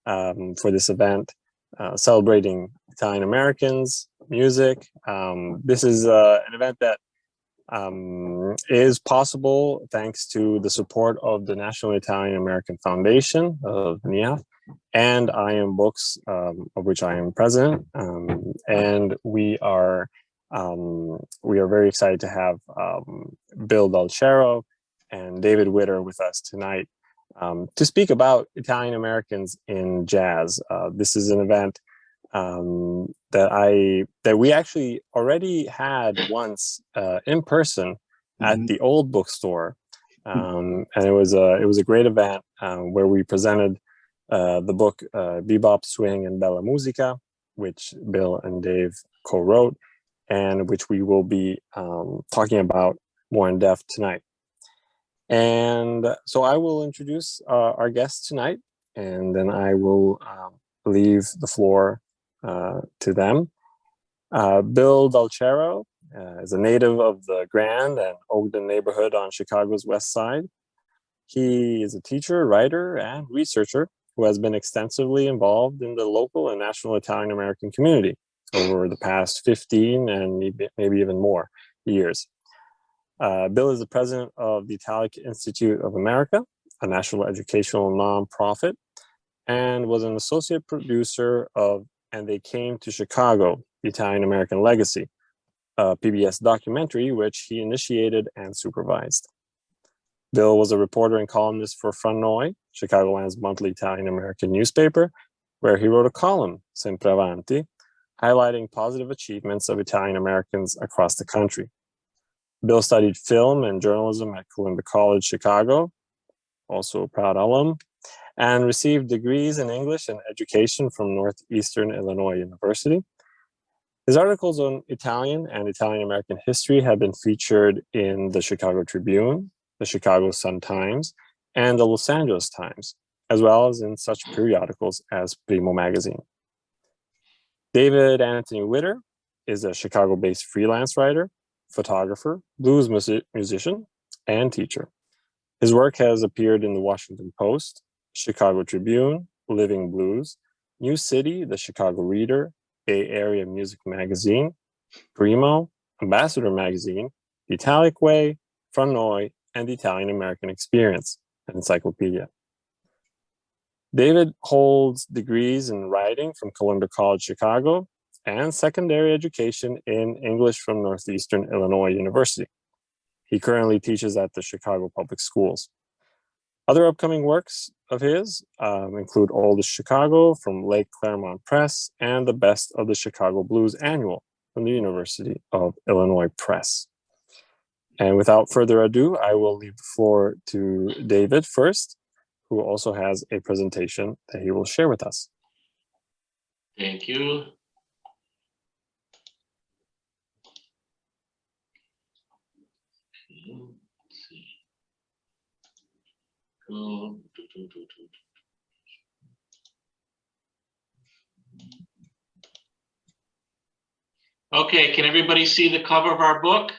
for this event, celebrating Italian Americans, music. This is an event that is possible thanks to the support of the National Italian American Foundation of NIAF and I Am Books, of which I am president. And we are very excited to have Bill Del Cerro and David Witter with us tonight to speak about Italian Americans in jazz. This is an event that we actually already had once in person at the old bookstore, and it was a great event where we presented the book Bebop, Swing, and Bella Musica, which Bill and Dave co-wrote, and which we will be talking about more in depth tonight. And so I will introduce our guests tonight, and then I will leave the floor to them. Bill Del Cerro is a native of the Grand and Ogden neighborhood on Chicago's West Side. He is a teacher, writer, and researcher who has been extensively involved in the local and national Italian American community over the past 15 and maybe even more years. Bill is the president of the Italic Institute of America, a national educational nonprofit, and was an associate producer of And They Came to Chicago, the Italian American Legacy, a PBS documentary which he initiated and supervised. Bill was a reporter and columnist for Fra Noi, Chicagoland's monthly Italian American newspaper, where he wrote a column, Sempre Avanti, highlighting positive achievements of Italian Americans across the country. Bill studied film and journalism at Columbia College, Chicago, also a proud alum, and received degrees in English and education from Northeastern Illinois University. His articles on Italian and Italian American history have been featured in the Chicago Tribune, the Chicago Sun-Times, and the Los Angeles Times, as well as in such periodicals as Prima magazine. David Anthony Witter is a Chicago-based freelance writer, photographer, blues musician, and teacher. His work has appeared in the Washington Post, Chicago Tribune, Living Blues, New City, the Chicago Reader, Bay Area Music Magazine, Prima, Ambassador Magazine, The Italic Way, Fra Noi, and the Italian American Experience, an encyclopedia. David holds degrees in writing from Columbia College, Chicago, and secondary education in English from Northeastern Illinois University. He currently teaches at the Chicago Public Schools. Other upcoming works of his include Oldest Chicago from Lake Claremont Press and The Best of the Chicago Blues Annual from the University of Illinois Press. And without further ado, I will leave the floor to David first, who also has a presentation that he will share with us. Thank you. Let's see. Okay, can everybody see the cover of our book?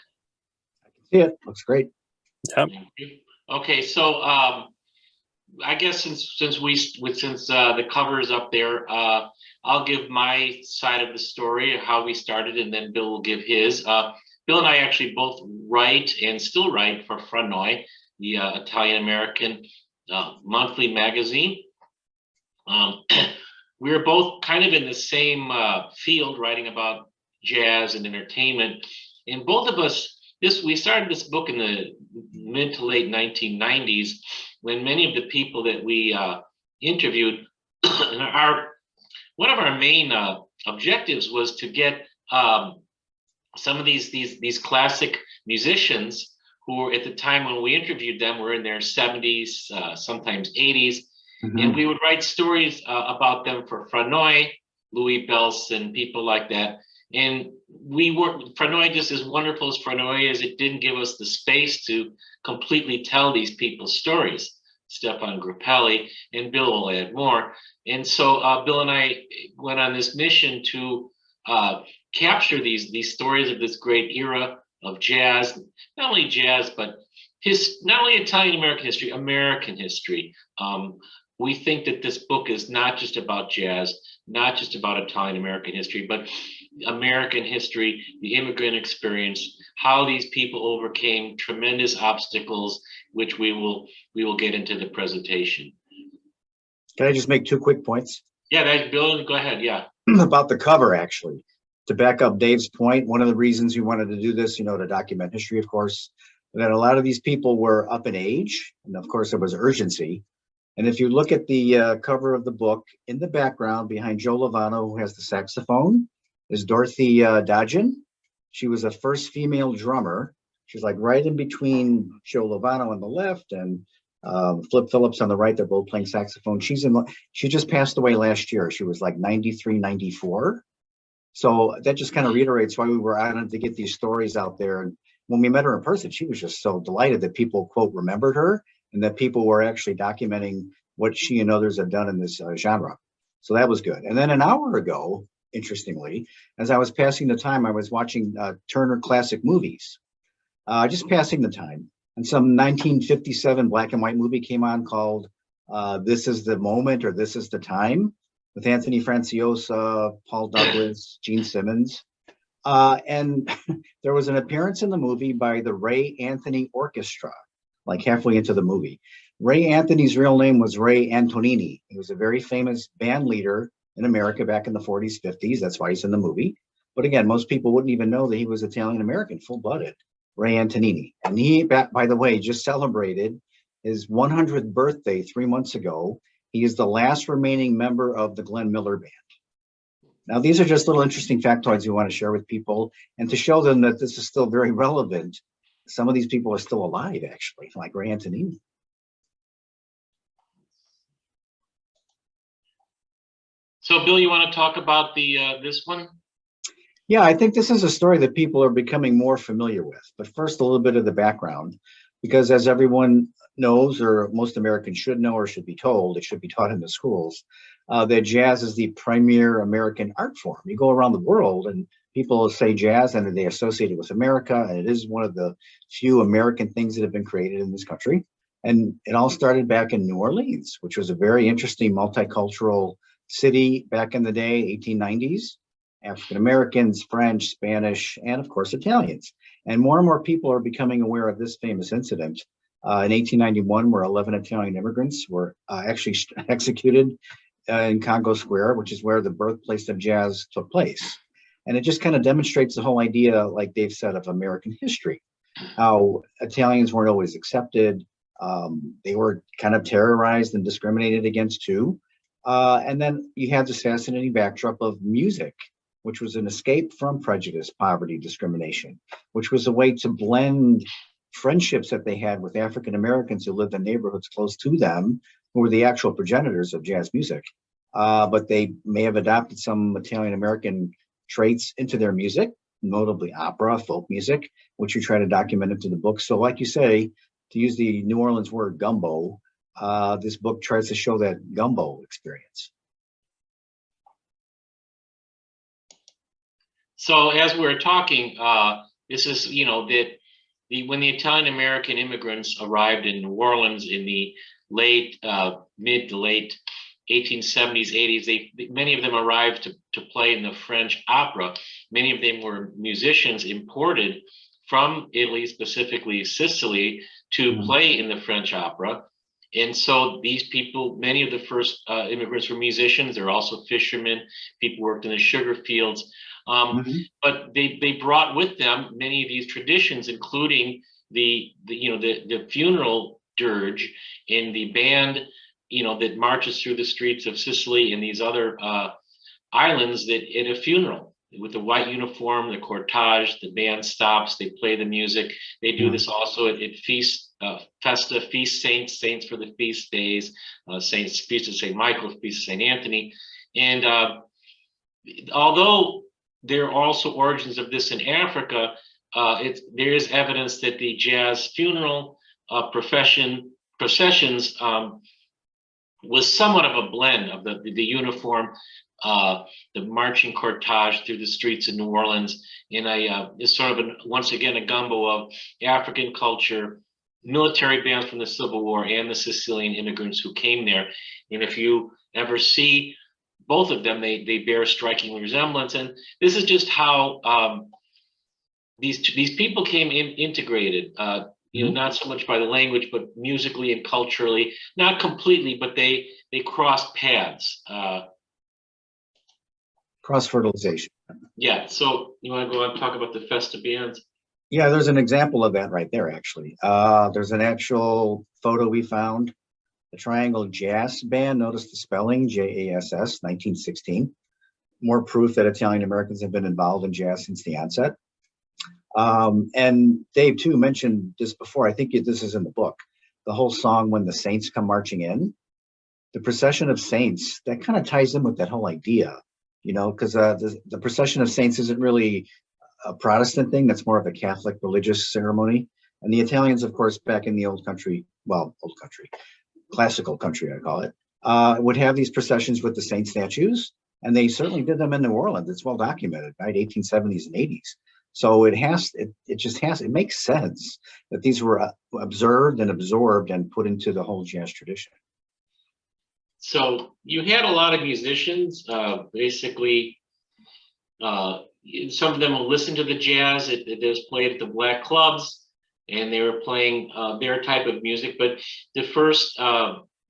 I can see it. Looks great. Yep. Thank you. Okay, so I guess since the cover is up there, I'll give my side of the story, how we started, and then Bill will give his. Bill and I actually both write and still write for Fra Noi, the Italian American monthly magazine. We were both kind of in the same field, writing about jazz and entertainment, and both of us. We started this book in the mid to late 1990s, when many of the people that we interviewed, one of our main objectives was to get some of these classic musicians who were, at the time when we interviewed them, were in their 70s, sometimes 80s, and we would write stories about them for Fra Noi, Louis Belson, people like that. And Fra Noi, just as wonderful as Fra Noi is, it didn't give us the space to completely tell these people's stories. Stefan Grappelli, and Bill will add more. And so Bill and I went on this mission to capture these stories of this great era of jazz, not only jazz, but not only Italian American history, American history. we think that this book is not just about jazz, not just about Italian American history, but American history, the immigrant experience, how these people overcame tremendous obstacles, which we will get into the presentation. Can I just make 2 quick points? Yeah, that's Bill. Go ahead. Yeah. About the cover, actually. To back up Dave's point, one of the reasons we wanted to do this, to document history, of course, that a lot of these people were up in age, and of course there was urgency. And if you look at the cover of the book, in the background behind Joe Lovano, who has the saxophone, is Dorothy Dodgen. She was the first female drummer. She's like right in between Joe Lovano on the left and Flip Phillips on the right. They're both playing saxophone. She just passed away last year. She was like 93, 94. So that just kind of reiterates why we were honored to get these stories out there. And when we met her in person, she was just so delighted that people, quote, remembered her, and that people were actually documenting what she and others have done in this genre. So that was good. And then an hour ago, interestingly, as I was passing the time, I was watching Turner Classic Movies, just passing the time. And some 1957 black and white movie came on called This Is the Moment or This Is the Time, with Anthony Franciosa, Paul Douglas, Gene Simmons. And there was an appearance in the movie by the Ray Anthony Orchestra, like halfway into the movie. Ray Anthony's real name was Ray Antonini. He was a very famous band leader in America back in the 40s, 50s. That's why he's in the movie. But again, most people wouldn't even know that he was Italian American, full-blooded, Ray Antonini. And he, by the way, just celebrated his 100th birthday 3 months ago. He is the last remaining member of the Glenn Miller Band. Now, these are just little interesting factoids we want to share with people and to show them that this is still very relevant. Some of these people are still alive, actually, like Ray Antonini. So, Bill, you want to talk about this one? Yeah, I think this is a story that people are becoming more familiar with. But first, a little bit of the background, because as everyone knows, or most Americans should know or should be told, it should be taught in the schools, that jazz is the premier American art form. You go around the world and people say jazz and they associate it with America, and it is one of the few American things that have been created in this country. And it all started back in New Orleans, which was a very interesting multicultural city back in the day, 1890s. African Americans, French, Spanish, and of course Italians. And more people are becoming aware of this famous incident in 1891, where 11 Italian immigrants were actually executed in Congo Square, which is where the birthplace of jazz took place. And it just kind of demonstrates the whole idea, like Dave said, of American history, how Italians weren't always accepted. They were kind of terrorized and discriminated against too. And then you had this fascinating backdrop of music, which was an escape from prejudice, poverty, discrimination, which was a way to blend friendships that they had with African Americans who lived in neighborhoods close to them, who were the actual progenitors of jazz music. But they may have adopted some Italian American traits into their music, notably opera, folk music, which you try to document into the book. So like you say, to use the New Orleans word gumbo, this book tries to show that gumbo experience. So as we're talking, this is, when the Italian American immigrants arrived in New Orleans in the mid to late 1870s, 80s, many of them arrived to play in the French opera. Many of them were musicians imported from Italy, specifically Sicily, to play in the French opera. And so these people, many of the first immigrants were musicians. They're also fishermen. People worked in the sugar fields. But they brought with them many of these traditions, including the funeral dirge in the band, that marches through the streets of Sicily and these other islands that at a funeral with the white uniform, the cortege, the band stops, they play the music. They do this also at feast, festa, feast saints for the feast days, feast of St. Michael, feast of St. Anthony. And although there are also origins of this in Africa, there is evidence that the jazz funeral processions was somewhat of a blend of the uniform, the marching cortege through the streets of New Orleans, in is sort of once again a gumbo of African culture, military bands from the Civil War, and the Sicilian immigrants who came there. And if you ever see both of them, they bear a striking resemblance. And this is just how these people came integrated. Not so much by the language, but musically and culturally, not completely, but they crossed paths. Cross-fertilization. Yeah, so you want to go on and talk about the Festive Bands? Yeah, there's an example of that right there, actually. There's an actual photo we found. The Triangle Jazz Band, notice the spelling, JASS, 1916. More proof that Italian Americans have been involved in jazz since the onset. And Dave, too, mentioned this before. I think this is in the book. The whole song, When the Saints Come Marching In. The procession of saints, that kind of ties in with that whole idea, because the procession of saints isn't really a Protestant thing. That's more of a Catholic religious ceremony. And the Italians, of course, back in the old country, classical country, I call it, would have these processions with the saint statues. And they certainly did them in New Orleans. It's well documented, right? 1870s and 80s. So it makes sense that these were observed and absorbed and put into the whole jazz tradition. So you had a lot of musicians, basically, some of them will listen to the jazz. It was played at the black clubs, and they were playing their type of music. But the first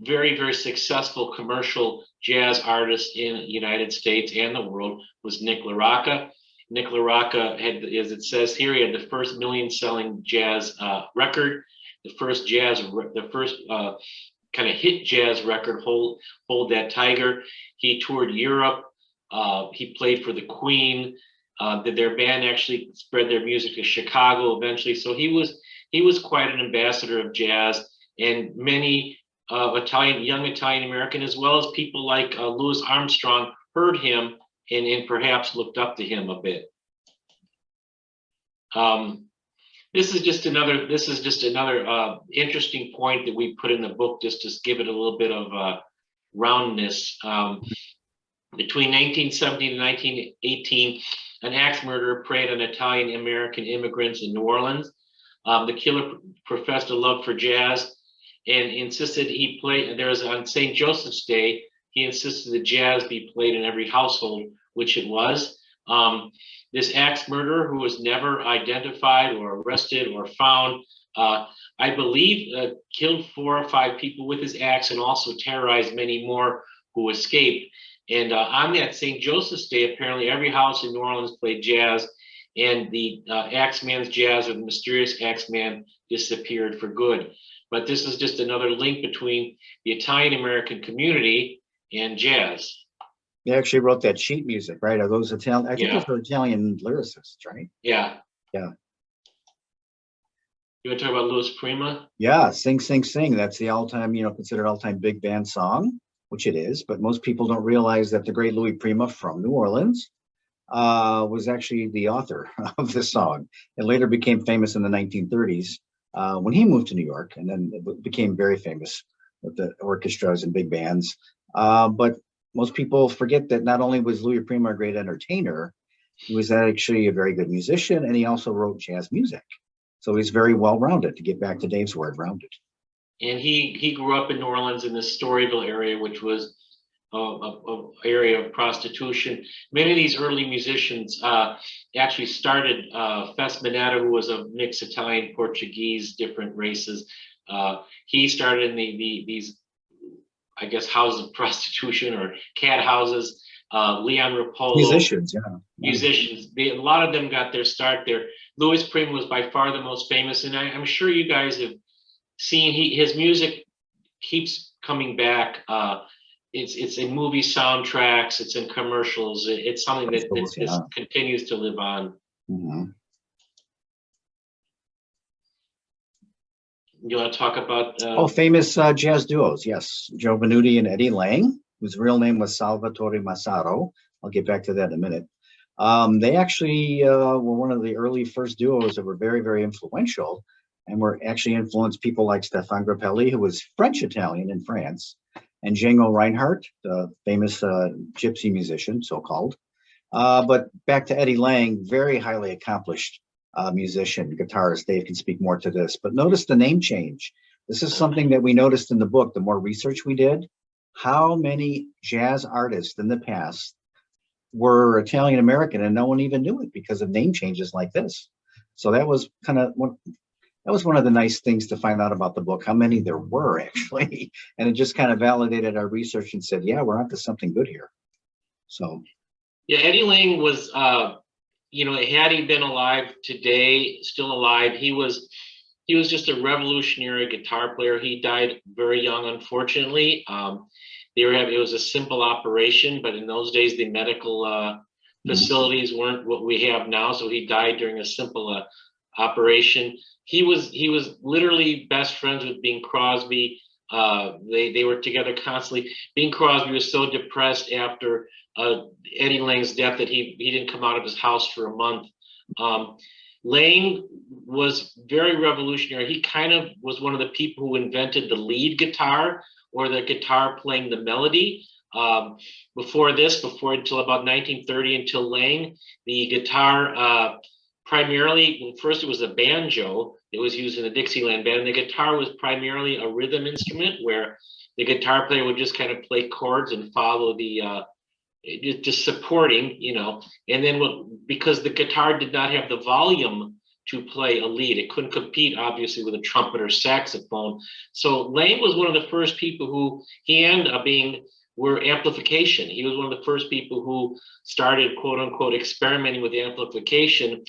very, very successful commercial jazz artist in the United States and the world was Nick LaRocca. Nick LaRocca had, as it says here, he had the first million-selling jazz record, the first kind of hit jazz record, Hold That Tiger. He toured Europe. He played for the Queen. Their band actually spread their music to Chicago eventually. So he was quite an ambassador of jazz, and many young Italian American, as well as people like Louis Armstrong, heard him and perhaps looked up to him a bit. This is just another interesting point that we put in the book, just to give it a little bit of roundness. Between 1917 and 1918, an axe murderer preyed on Italian American immigrants in New Orleans. The killer professed a love for jazz and insisted he play. There was on St. Joseph's Day. He insisted that jazz be played in every household, which it was. This axe murderer, who was never identified or arrested or found, I believe killed 4 or 5 people with his axe and also terrorized many more who escaped. And on that St. Joseph's Day, apparently every house in New Orleans played jazz, and the Axeman's jazz, or the mysterious Axeman, disappeared for good. But this is just another link between the Italian-American community and jazz. They actually wrote that sheet music, right? Are those Italian? I think those are Italian lyricists, right? Yeah. Yeah. You want to talk about Louis Prima? Yeah, Sing, Sing, Sing. That's the all-time, considered all-time big band song, which it is. But most people don't realize that the great Louis Prima from New Orleans was actually the author of this song. It later became famous in the 1930s when he moved to New York, and then it became very famous with the orchestras and big bands. But most people forget that not only was Louis Prima a great entertainer, he was actually a very good musician, and he also wrote jazz music. So he's very well-rounded, to get back to Dave's word, rounded. And he grew up in New Orleans in the Storyville area, which was an area of prostitution. Many of these early musicians actually started, Fes Mineta, who was of mixed Italian, Portuguese, different races. He started in these, I guess, houses of prostitution or cat houses. Leon Rapolo. Musicians, yeah. Musicians. A lot of them got their start there. Louis Prima was by far the most famous, and I'm sure you guys have seen his music keeps coming back. It's in movie soundtracks, it's in commercials. It's something that just continues to live on. Mm-hmm. You want to talk about famous jazz duos? Yes, Joe Venuti and Eddie Lang, whose real name was Salvatore Massaro. I'll get back to that in a minute. They actually were one of the early first duos that were very, very influential, and were actually influenced people like Stéphane Grappelli, who was French-Italian in France, and Django Reinhardt, the famous gypsy musician, so-called. But back to Eddie Lang, very highly accomplished musician, guitarist. Dave can speak more to this, but notice the name change. This is something that we noticed in the book. The more research we did, how many jazz artists in the past were Italian American and no one even knew it because of name changes like this. So that was one of the nice things to find out about the book, how many there were actually. And it just kind of validated our research and said, yeah, we're onto something good here. So yeah, Eddie Lang was had he been alive today, still alive, he was just a revolutionary guitar player. He died very young, unfortunately. It was a simple operation, but in those days the medical facilities weren't what we have now. So he died during a simple operation. He was literally best friends with Bing Crosby. They were together constantly. Bing Crosby was so depressed after Eddie Lang's death that he didn't come out of his house for a month. Lang was very revolutionary. He kind of was one of the people who invented the lead guitar, or the guitar playing the melody. Before until about 1930, until Lang, the guitar primarily, well, first it was a banjo that was used in the Dixieland band. And the guitar was primarily a rhythm instrument where the guitar player would just kind of play chords and follow the just supporting, and then because the guitar did not have the volume to play a lead, it couldn't compete obviously with a trumpet or saxophone. So Lang was one of the first people who, he and Bing were amplification. He was one of the first people who started, quote unquote, experimenting with amplification.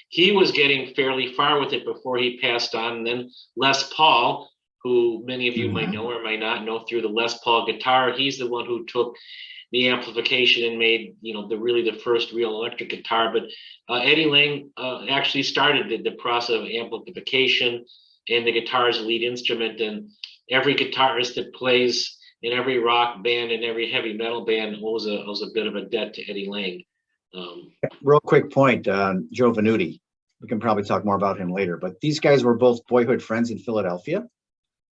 He was getting fairly far with it before he passed on. And then Les Paul, who many of you might know or might not know through the Les Paul guitar, he's the one who took the amplification and made, the first real electric guitar. But Eddie Lang actually started the process of amplification, and the guitar is a lead instrument. And every guitarist that plays in every rock band and every heavy metal band owes a bit of a debt to Eddie Lang. Real quick point, Joe Venuti. We can probably talk more about him later, but these guys were both boyhood friends in Philadelphia.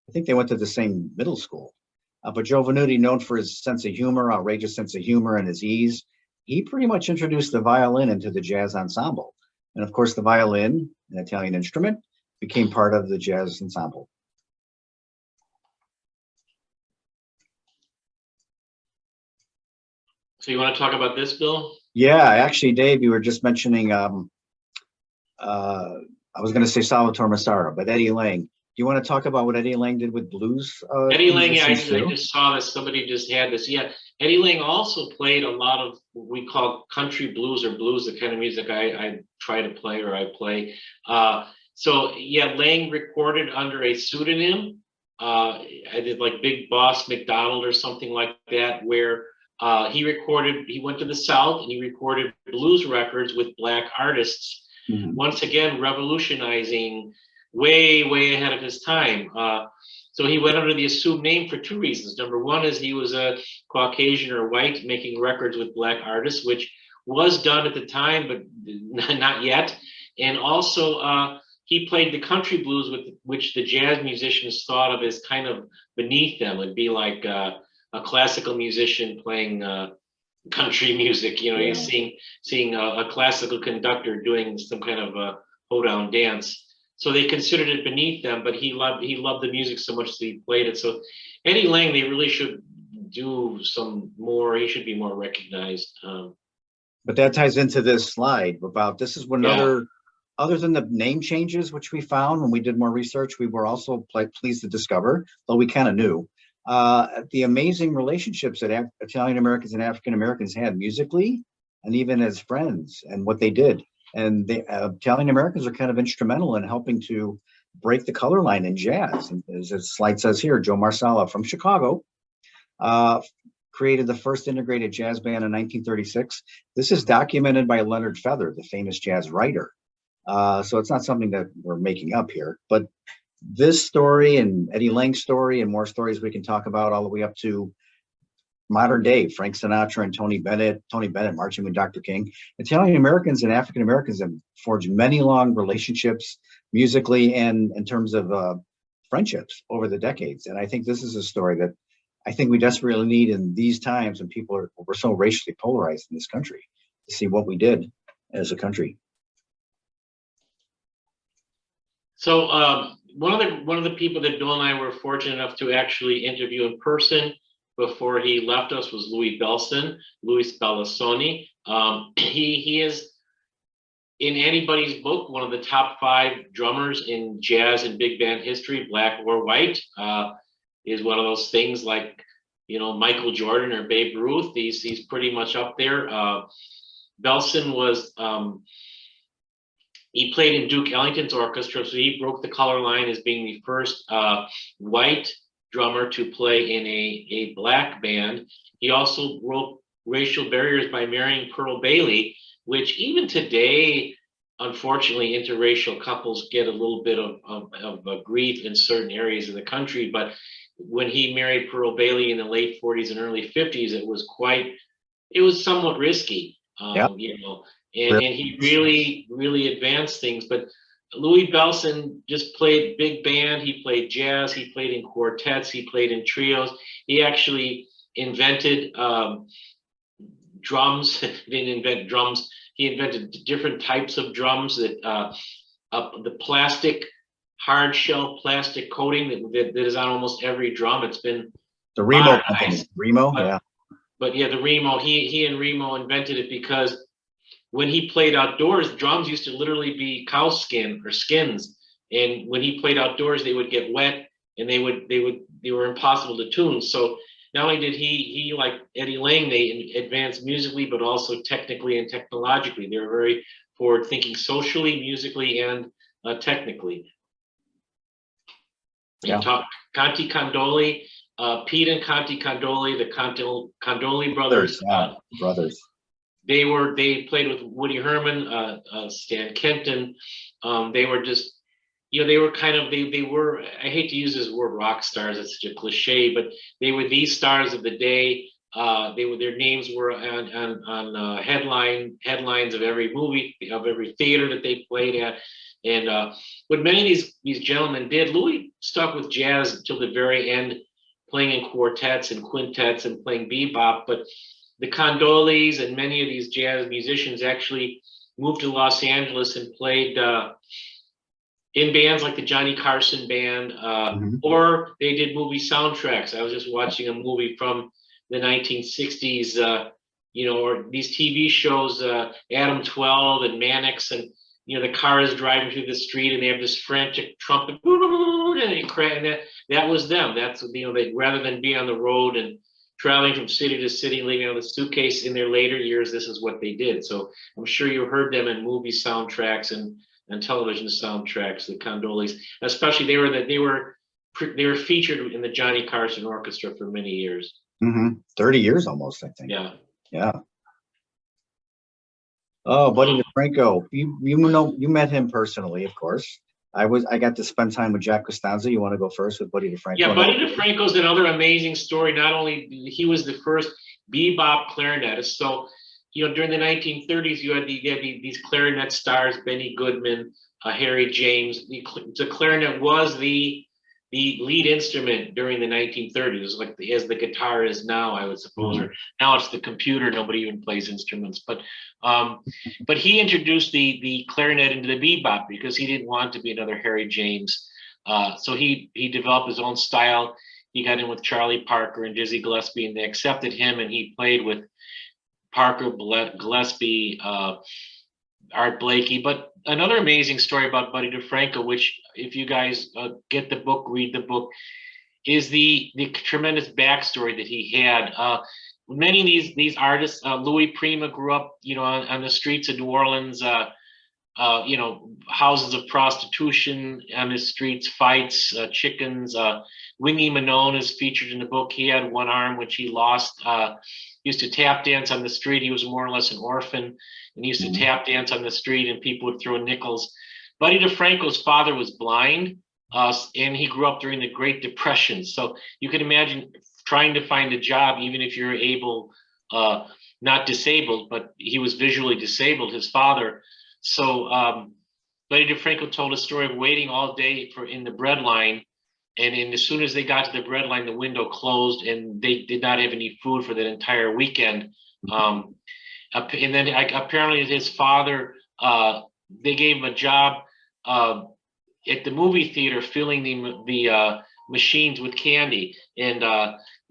I think they went to the same middle school. But Joe Venuti, known for his sense of humor, outrageous sense of humor, and his ease, he pretty much introduced the violin into the jazz ensemble. And of course, the violin, an Italian instrument, became part of the jazz ensemble. So you want to talk about this, Bill? Yeah, actually, Dave, you were just mentioning, I was going to say Salvatore Massaro, but Eddie Lang. Do you want to talk about what Eddie Lang did with blues? Eddie Lang, yeah, I just saw this. Somebody just had this. Yeah, Eddie Lang also played a lot of what we call country blues, or blues, the kind of music I try to play, or I play. So yeah, Lang recorded under a pseudonym. I did like Big Boss McDonald or something like that, where he went to the South and he recorded blues records with Black artists. Once again, revolutionizing, way ahead of his time. So he went under the assumed name for two reasons. Number one is he was a Caucasian or white making records with Black artists, which was done at the time, but not yet. And also he played the country blues, with which the jazz musicians thought of as kind of beneath them. It'd be like a classical musician playing country music. You're seeing a classical conductor doing some kind of a hoedown dance. So they considered it beneath them, but he loved the music so much that he played it. So Eddie Lang, they really should do some more. He should be more recognized. But that ties into this slide about, this is one other than the name changes, which we found when we did more research, we were also pleased to discover, though we kind of knew, the amazing relationships that Italian Americans and African Americans had musically and even as friends, and what they did. And the Italian Americans are kind of instrumental in helping to break the color line in jazz. And as the slide says here, Joe Marsala from Chicago created the first integrated jazz band in 1936. This is documented by Leonard Feather, the famous jazz writer. So it's not something that we're making up here, but this story and Eddie Lang's story and more stories we can talk about all the way up to modern day, Frank Sinatra and Tony Bennett marching with Dr. King. Italian Americans and African Americans have forged many long relationships musically and in terms of friendships over the decades. And I think this is a story that I think we desperately need in these times when we're so racially polarized in this country, to see what we did as a country. So one of the people that Bill and I were fortunate enough to actually interview in person before he left us was Louis Bellasoni. He is, in anybody's book, one of the top 5 drummers in jazz and big band history, black or white. Is one of those things like, Michael Jordan or Babe Ruth. He's pretty much up there. Belson was, he played in Duke Ellington's orchestra, so he broke the color line as being the first white drummer to play in a black band. He also broke racial barriers by marrying Pearl Bailey, which even today, unfortunately, interracial couples get a little bit of grief in certain areas of the country. But when he married Pearl Bailey in the late 40s and early 50s, it was somewhat risky, Yep. And he really advanced things. But Louis Belson just played big band. He played jazz. He played in quartets. He played in trios. He actually invented drums. He didn't invent drums. He invented different types of drums that the plastic, hard shell plastic coating that is on almost every drum. It's been the Remo company. Remo, yeah. But yeah, the Remo. He and Remo invented it because when he played outdoors, drums used to literally be cow skin or skins, and when he played outdoors, they would get wet and they were impossible to tune. So not only did he like Eddie Lang, they advanced musically, but also technically and technologically. They were very forward thinking socially, musically, and technically. Yeah. Conti Condoli, Pete and Conti Condoli, the Condoli brothers. Brothers. They played with Woody Herman, Stan Kenton. They were just, they were they were, I hate to use this word rock stars, it's such a cliche, but they were these stars of the day. Their names were on headlines of every movie, of every theater that they played at. And what many of these gentlemen did, Louis stuck with jazz until the very end, playing in quartets and quintets and playing bebop. But the Condolis and many of these jazz musicians actually moved to Los Angeles and played in bands like the Johnny Carson Band, or they did movie soundtracks. I was just watching a movie from the 1960s, or these TV shows, Adam 12 and Mannix, and the car is driving through the street and they have this frantic trumpet, and that was them. That's they, rather than be on the road and traveling from city to city, living on the suitcase in their later years, this is what they did. So I'm sure you heard them in movie soundtracks and television soundtracks, the Condolis, especially they were featured in the Johnny Carson Orchestra for many years. 30 years almost, I think. Yeah. Oh, Buddy DeFranco, you met him personally, of course. I got to spend time with Jack Costanza. You want to go first with Buddy DeFranco? Yeah, Buddy DeFranco's another amazing story. Not only he was the first bebop clarinetist, so during the 1930s, you had these clarinet stars, Benny Goodman, Harry James. The clarinet was the lead instrument during the 1930s, like as the guitar is now, I would suppose. Or now it's the computer. Nobody even plays instruments. But he introduced the clarinet into the bebop because he didn't want to be another Harry James. So he developed his own style. He got in with Charlie Parker and Dizzy Gillespie, and they accepted him, and he played with Parker, Gillespie, Art Blakey. But another amazing story about Buddy DeFranco, which if you guys get the book, read the book, is the tremendous backstory that he had. Many of these artists, Louis Prima grew up, on the streets of New Orleans, houses of prostitution on the streets, fights, chickens. Wingy Manone is featured in the book. He had one arm, which he lost. He used to tap dance on the street. He was more or less an orphan, and he used to tap dance on the street, and people would throw nickels. Buddy DeFranco's father was blind, and he grew up during the Great Depression. So you can imagine trying to find a job, even if you're able, not disabled, but he was visually disabled, his father. So Buddy DeFranco told a story of waiting all day in the bread line. And as soon as they got to the bread line, the window closed and they did not have any food for that entire weekend. And then apparently his father, they gave him a job at the movie theater filling the machines with candy. And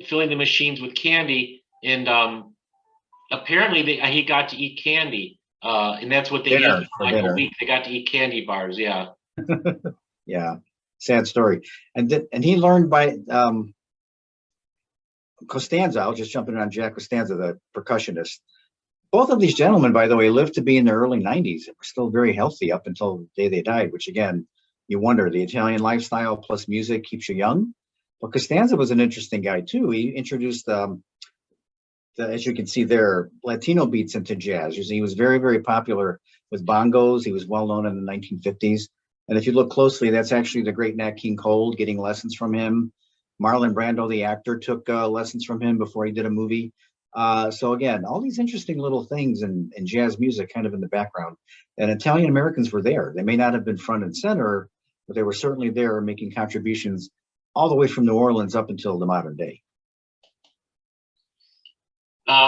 filling the machines with candy, and apparently he got to eat candy, and that's what they ate Dinner, for for like a dinner. week. They got to eat candy bars. Yeah. Yeah, sad story. And he learned by Costanza. I was just jumping in on Jack Costanza, the percussionist. Both of these gentlemen, by the way, lived to be in their early 90s and were still very healthy up until the day they died, which again, you wonder, the Italian lifestyle plus music keeps you young. But Costanza was an interesting guy too. He introduced, as you can see there, Latino beats into jazz. He was very, very popular with bongos. He was well known in the 1950s. And if you look closely, that's actually the great Nat King Cole getting lessons from him. Marlon Brando, the actor, took lessons from him before he did a movie. So again, all these interesting little things in jazz music kind of in the background. And Italian Americans were there. They may not have been front and center, but they were certainly there making contributions all the way from New Orleans up until the modern day.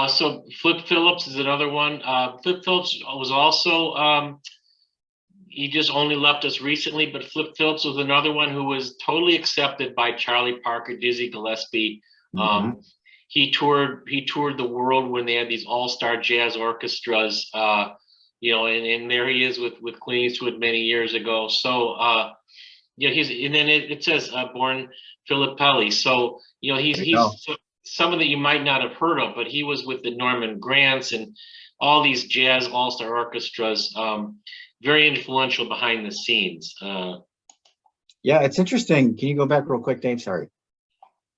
So Flip Phillips is another one. Flip Phillips was also, he just only left us recently, but Flip Phillips was another one who was totally accepted by Charlie Parker, Dizzy Gillespie. He toured the world when they had these all-star jazz orchestras, you know, and there he is with Clint Eastwood many years ago. So yeah, and then it says born Filippelli. So, you know, he's someone that you might not have heard of, but he was with the Norman Grants and all these jazz all-star orchestras. Very influential behind the scenes. Yeah, it's interesting. Can you go back real quick, Dave? Sorry.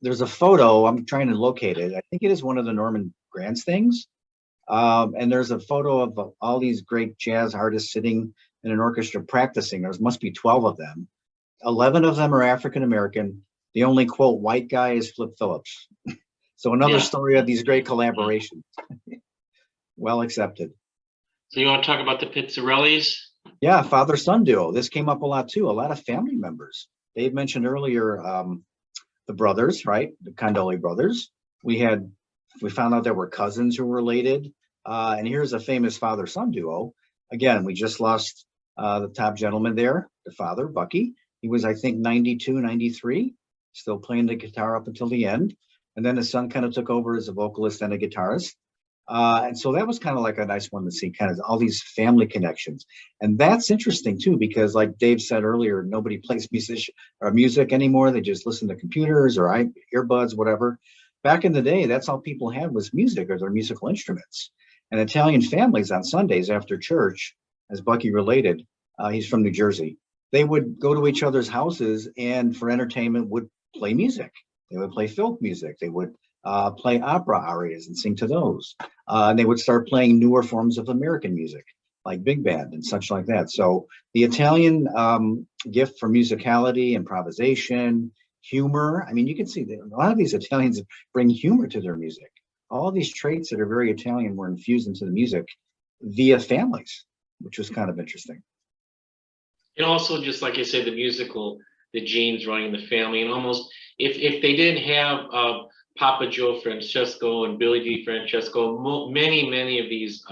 There's a photo. I'm trying to locate it. I think it is one of the Norman Grants things. And there's a photo of all these great jazz artists sitting in an orchestra practicing. There must be 12 of them. 11 of them are African American. The only quote white guy is Flip Phillips. So another story of these great collaborations. Well accepted. So you want to talk about the Pizzarellis? Yeah, father-son duo. This came up a lot too. A lot of family members. Dave mentioned earlier the brothers, right? The Condoli brothers. We found out there were cousins who were related. And here's a famous father-son duo. Again, we just lost the top gentleman there, the father, Bucky. He was, I think, 92, 93, still playing the guitar up until the end. And then the son kind of took over as a vocalist and a guitarist. And so that was kind of like a nice one to see, kind of all these family connections. And that's interesting too, because like Dave said earlier, nobody plays music anymore. They just listen to computers or earbuds, whatever. Back in the day, that's all people had was music or their musical instruments. And Italian families on Sundays after church, as Bucky related, he's from New Jersey, they would go to each other's houses and for entertainment would play music. They would play folk music. They would play opera arias and sing to those. And they would start playing newer forms of American music, like big band and such like that. So the Italian gift for musicality, improvisation, humor. I mean, you can see that a lot of these Italians bring humor to their music. All these traits that are very Italian were infused into the music via families, which was kind of interesting. And also, just like I said, the genes running in the family, and almost if they didn't have Papa Joe Francesco and Billy DeFrancesco, many of these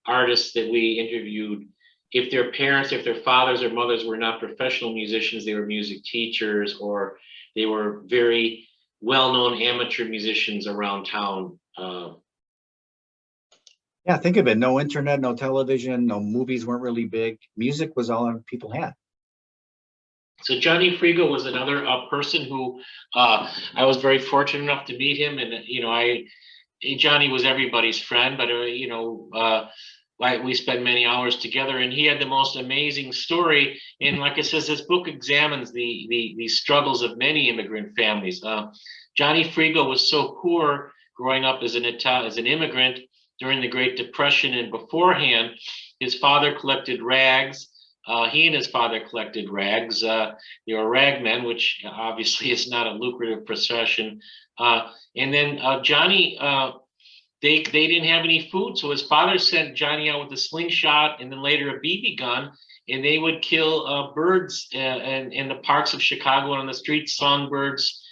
artists that we interviewed, if their parents, if their fathers or mothers were not professional musicians, they were music teachers or they were very well-known amateur musicians around town. Yeah, think of it. No internet, no television, no movies weren't really big. Music was all people had. So Johnny Frigo was another person who I was very fortunate enough to meet him, and you know, Johnny was everybody's friend, but you know, we spent many hours together, and he had the most amazing story. And like it says, this book examines the struggles of many immigrant families. Johnny Frigo was so poor growing up as an immigrant during the Great Depression, and beforehand, his father collected rags. He and his father collected rags. They were ragmen, which obviously is not a lucrative profession. And then Johnny, they didn't have any food, so his father sent Johnny out with a slingshot and then later a BB gun, and they would kill birds in the parks of Chicago and on the streets, songbirds,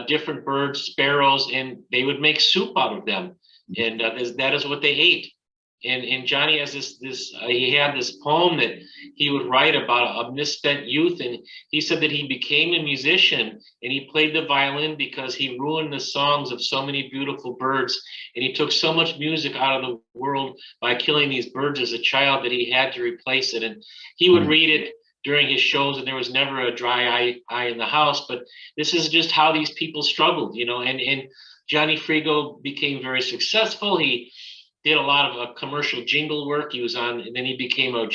different birds, sparrows, and they would make soup out of them. And that is what they ate. And Johnny has he had this poem that he would write about a misspent youth, and he said that he became a musician and he played the violin because he ruined the songs of so many beautiful birds, and he took so much music out of the world by killing these birds as a child that he had to replace it. And he would read it during his shows, and there was never a dry eye in the house. But this is just how these people struggled, and Johnny Frigo became very successful. He did a lot of commercial jingle work. He was on, and then he became a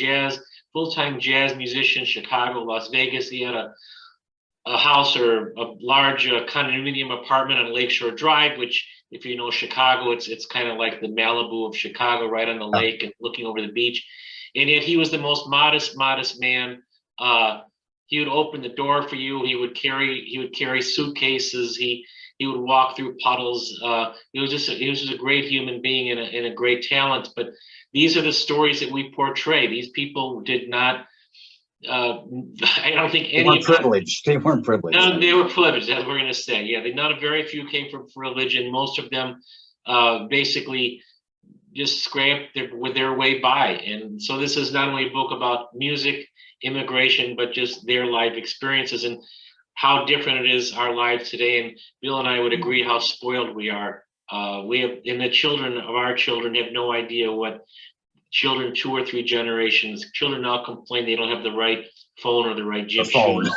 full-time jazz musician, Chicago, Las Vegas. He had a house or a large condominium apartment on Lakeshore Drive, which, if you know Chicago, it's kind of like the Malibu of Chicago, right on the lake and looking over the beach. And yet he was the most modest man. He would open the door for you. He would carry suitcases. He would walk through puddles. He was just a great human being and a great talent. But these are the stories that we portray. These people did not. I don't think any. They weren't privileged. No, they were privileged. That's what we're going to say. Yeah, not a very few came from religion. Most of them basically just scraped their way by. And so this is not only a book about music, immigration, but just their life experiences and how different it is our lives today. And Bill and I would agree how spoiled we are. And the children of our children have no idea what children 2 or 3 generations. Children now complain they don't have the right phone or the right gym shoes.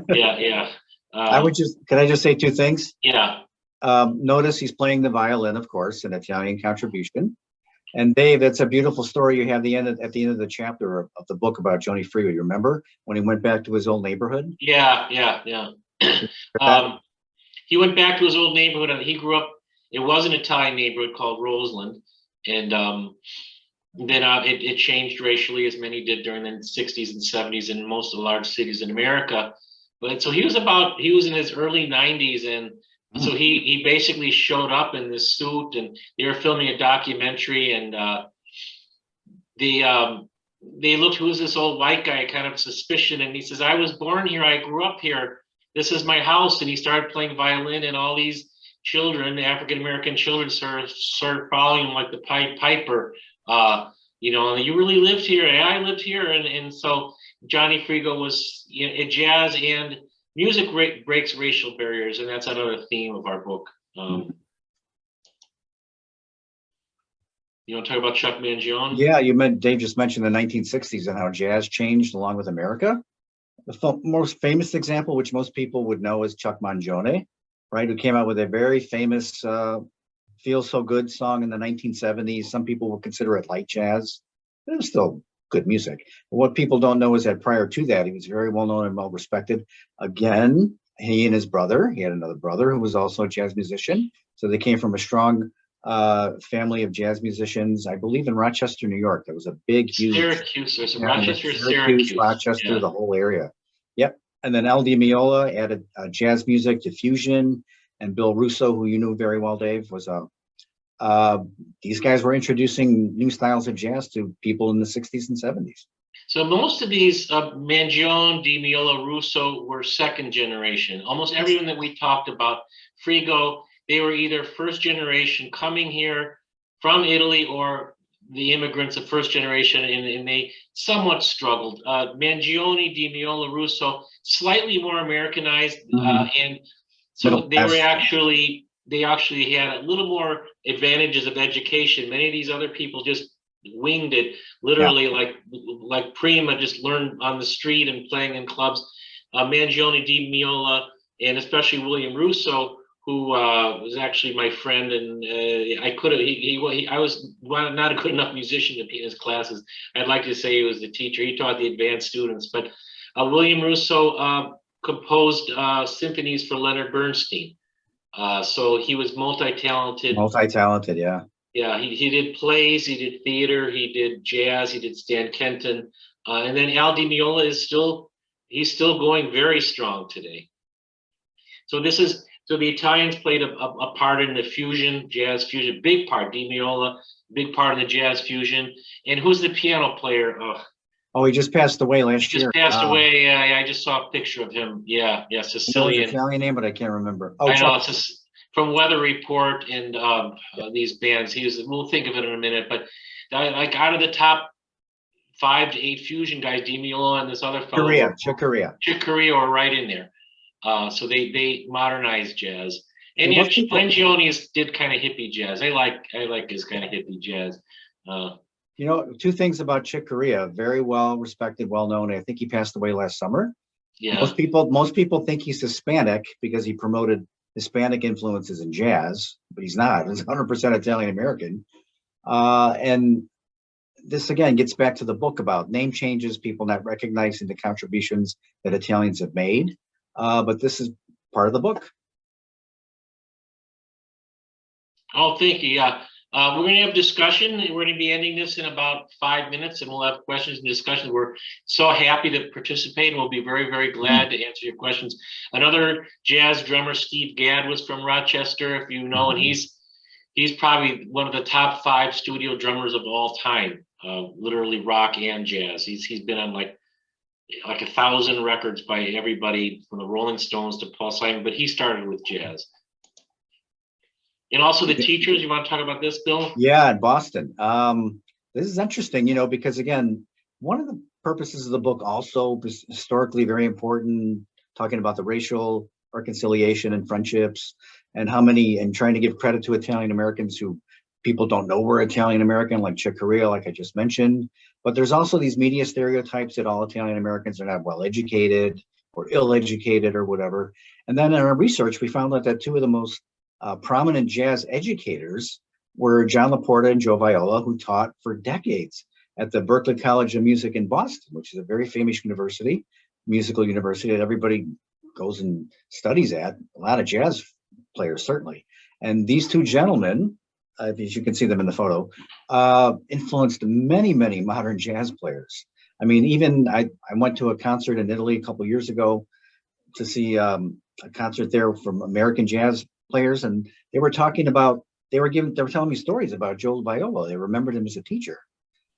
Yeah. Can I just say 2 things? Yeah. Notice he's playing the violin, of course, an Italian contribution. And Dave, that's a beautiful story you have at the end of the chapter of the book about Johnny Frigo. You remember when he went back to his old neighborhood? Yeah. He went back to his old neighborhood, and he grew up. It was an Italian neighborhood called Roseland, and then it changed racially, as many did during the 60s and 70s in most of the large cities in America. But so he was in his early 90s, and so he basically showed up in this suit, and they were filming a documentary, and they looked, who's this old white guy, kind of suspicion, and he says, I was born here, I grew up here, this is my house. And he started playing violin, and all these children, the African-American children, started following him like the Pied Piper. You really lived here, and I lived here. And so Johnny Frigo was jazz and music breaks racial barriers, and that's another theme of our book. You want to talk about Chuck Mangione? Yeah, Dave just mentioned the 1960s and how jazz changed along with America. The most famous example, which most people would know, is Chuck Mangione, right? Who came out with a very famous Feel So Good song in the 1970s. Some people will consider it light jazz, but it was still good music. But what people don't know is that prior to that, he was very well known and well respected. Again, he and his brother, he had another brother who was also a jazz musician. So they came from a strong family of jazz musicians, I believe in Rochester, New York. There was a big, huge Syracuse, Rochester, the whole area. Yep. And then Al Di Meola added jazz music to fusion, and Bill Russo, who you knew very well, Dave, was these guys were introducing new styles of jazz to people in the 60s and 70s. So most of these Mangione, Di Meola, Russo were second generation. Almost everyone that we talked about, Frigo, they were either first generation coming here from Italy or the immigrants of first generation, and they somewhat struggled. Mangione, Di Meola, Russo, slightly more Americanized, and so they actually had a little more advantages of education. Many of these other people just winged it, literally, like Prima, just learned on the street and playing in clubs. Mangione, Di Meola, and especially William Russo, who was actually my friend, and I was not a good enough musician to be in his classes. I'd like to say he was the teacher. He taught the advanced students, but William Russo composed symphonies for Leonard Bernstein. So he was multi-talented. Multi-talented, yeah. Yeah, he did plays, he did theater, he did jazz, he did Stan Kenton, and then Al Di Meola he's still going very strong today. So the Italians played a part in the fusion, jazz fusion, big part. Di Meola, big part in the jazz fusion. And who's the piano player? Oh, he just passed away last year. He just passed away. Yeah, I just saw a picture of him. Yeah, Sicilian. It's an Italian name, but I can't remember. Oh, I know, it's just from Weather Report and these bands. We'll think of it in a minute. But like out of the top 5 to 8 fusion guys, DiMiolo and this other fellow, Chick Corea were right in there. So they modernized jazz. And Well, yet Mangione did kind of hippie jazz. I like his kind of hippie jazz. You know, 2 things about Chick Corea, very well respected, well known. I think he passed away last summer. Yeah. Most people think he's Hispanic because he promoted Hispanic influences in jazz, but he's not. He's 100% Italian American. And this again gets back to the book about name changes, people not recognizing the contributions that Italians have made. But this is part of the book. Oh, thank you. Yeah. We're going to have discussion. We're going to be ending this in about 5 minutes, and we'll have questions and discussions. We're so happy to participate, and we'll be very, very glad to answer your questions. Another jazz drummer, Steve Gadd, was from Rochester, if you know, and he's probably one of the top 5 studio drummers of all time, literally rock and jazz. He's been on like 1,000 records by everybody from the Rolling Stones to Paul Simon, but he started with jazz. And also the teachers, you want to talk about this, Bill? Yeah, in Boston. This is interesting, you know, because again, one of the purposes of the book also is historically very important, talking about the racial reconciliation and friendships and and trying to give credit to Italian Americans who people don't know were Italian American, like Chick Corea, like I just mentioned. But there's also these media stereotypes that all Italian Americans are not well educated or ill educated or whatever. And then in our research, we found out that 2 of the most prominent jazz educators were John Laporta and Joe Viola, who taught for decades at the Berklee College of Music in Boston, which is a very famous university, musical university that everybody goes and studies at, a lot of jazz players, certainly. And these 2 gentlemen, as you can see them in the photo, influenced many, many modern jazz players. I mean, even I went to a concert in Italy a couple of years ago to see a concert there from American jazz players, and they were talking about, they were telling me stories about Joe Viola. They remembered him as a teacher.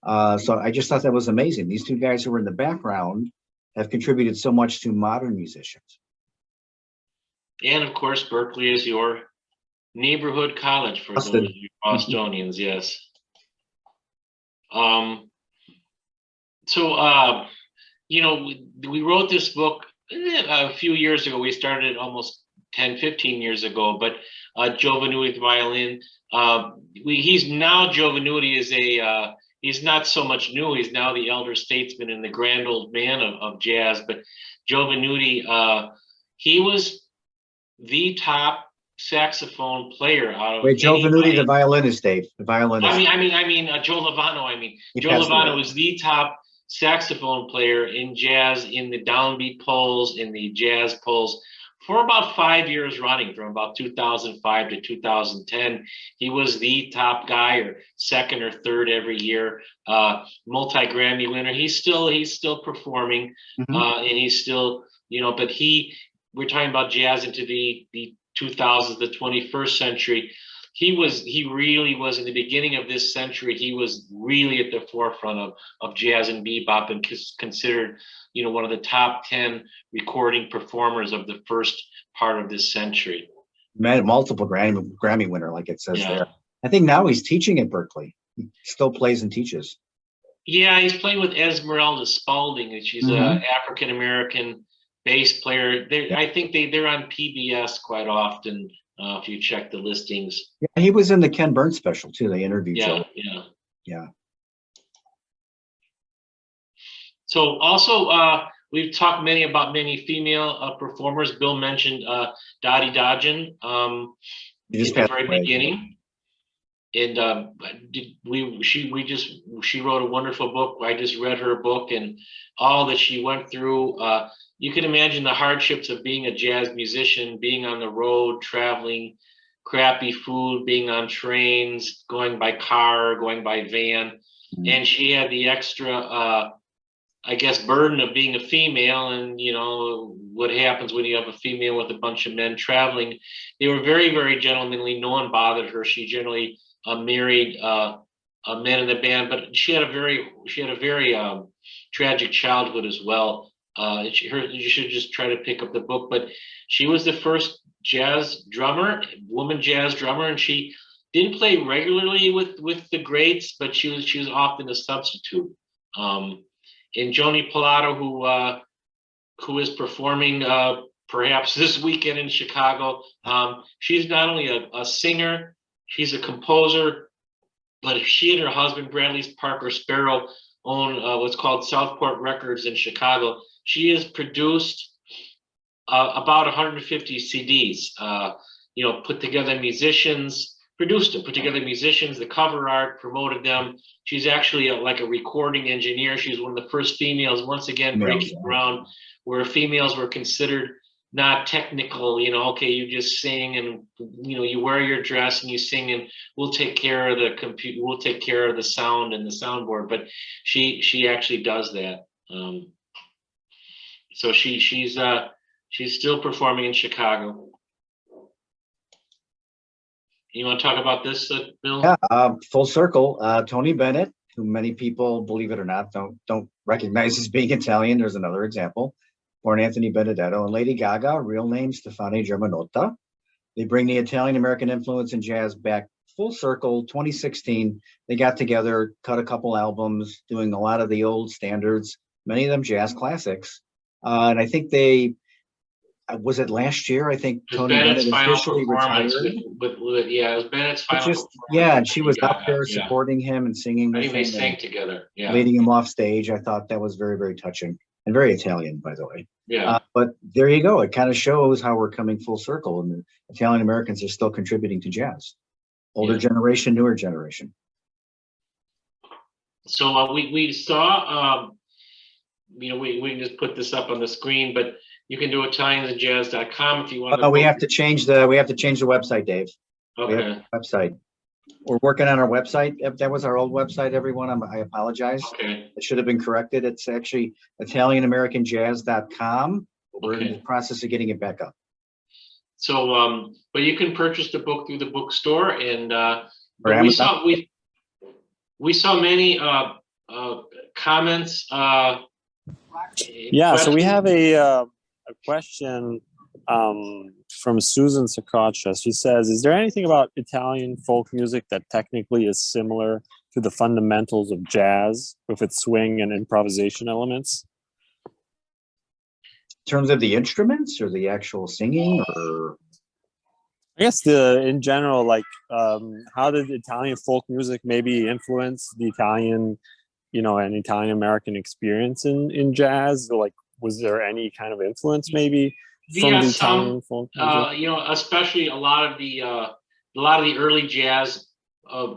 So I just thought that was amazing. These 2 guys who were in the background have contributed so much to modern musicians. And of course, Berkeley is your neighborhood college for Boston. those of you Bostonians, yes. So, you know, we wrote this book a few years ago. We started almost 10, 15 years ago, but Joe Venuti, the violin, he's now, Joe Venuti is he's not so much new, he's now the elder statesman and the grand old man of jazz, but Joe Venuti, he was the top saxophone player out of Wait, Joe Venuti, the violinist, Dave, the violinist. I mean, Joe Lovano. Joe Lovano was the top saxophone player in jazz, in the downbeat polls, in the jazz polls, for about 5 years running, from about 2005 to 2010. He was the top guy, or second or third every year, multi-Grammy winner. He's still performing, and he's still, you know, but we're talking about jazz into the 2000s, the 21st century. He really was, in the beginning of this century, he was really at the forefront of jazz and bebop, and considered, you know, one of the top 10 recording performers of the first part of this century. Multiple Grammy winner, like it says there. I think now he's teaching at Berkeley. He still plays and teaches. Yeah, he's playing with Esmeralda Spalding, and she's an African-American bass player. I think they're on PBS quite often. If you check the listings. Yeah, he was in the Ken Burns special too. They interviewed Joe. Yeah. So also, we've talked about many female performers. Bill mentioned Dottie Dunlop at the very beginning, and she wrote a wonderful book. I just read her book, and all that she went through. You can imagine the hardships of being a jazz musician, being on the road, traveling, crappy food, being on trains, going by car, going by van. And she had the extra, I guess, burden of being a female, and, you know, what happens when you have a female with a bunch of men traveling. They were very, very gentlemanly. No one bothered her. She generally married men in the band, but she had a very tragic childhood as well. You should just try to pick up the book, but she was the first woman jazz drummer, and she didn't play regularly with the greats, but she was often a substitute. And Joni Pilato, who is performing perhaps this weekend in Chicago. She's not only a singer, she's a composer, but she and her husband, Bradley Parker Sparrow, own what's called Southport Records in Chicago. She has produced about 150 CDs, put together musicians, the cover art, promoted them. She's actually like a recording engineer. She's one of the first females, once again, breaking ground where females were considered not technical, okay, you just sing and, you wear your dress and you sing and we'll take care of the computer, we'll take care of the sound and the soundboard. But she actually does that. So she's still performing in Chicago. You want to talk about this, Bill? Yeah, full circle. Tony Bennett, who many people, believe it or not, don't recognize as being Italian. There's another example. Born Anthony Benedetto, and Lady Gaga, real name Stefania Germanotta. They bring the Italian-American influence in jazz back full circle. 2016, they got together, cut a couple albums, doing a lot of the old standards, many of them jazz classics. And I think was it last year? I think Tony Bennett officially retired. It was Bennett's final performance. Yeah, and she was up there supporting him and singing with him. They sang together. Yeah. Leading him off stage. I thought that was very, very touching. And very Italian, by the way. Yeah. But there you go. It kind of shows how we're coming full circle, and the Italian Americans are still contributing to jazz. Older generation, newer generation. So we saw, we can just put this up on the screen, but you can do ItaliansandJazz.com if you want. Oh, we have to change the website, Dave. Okay. Website. We're working on our website. If that was our old website, everyone, I apologize. Okay. It should have been corrected. It's actually ItalianAmericanJazz.com. We're in the process of getting it back up. So, but you can purchase the book through the bookstore, and we saw many comments. So we have a question from Susan Sakacha. She says, is there anything about Italian folk music that technically is similar to the fundamentals of jazz with its swing and improvisation elements? In terms of the instruments or the actual singing, or I guess in general, like how did Italian folk music maybe influence the Italian, an Italian American experience in jazz? Like, was there any kind of influence maybe from the Italian folk music? Especially a lot of the early jazz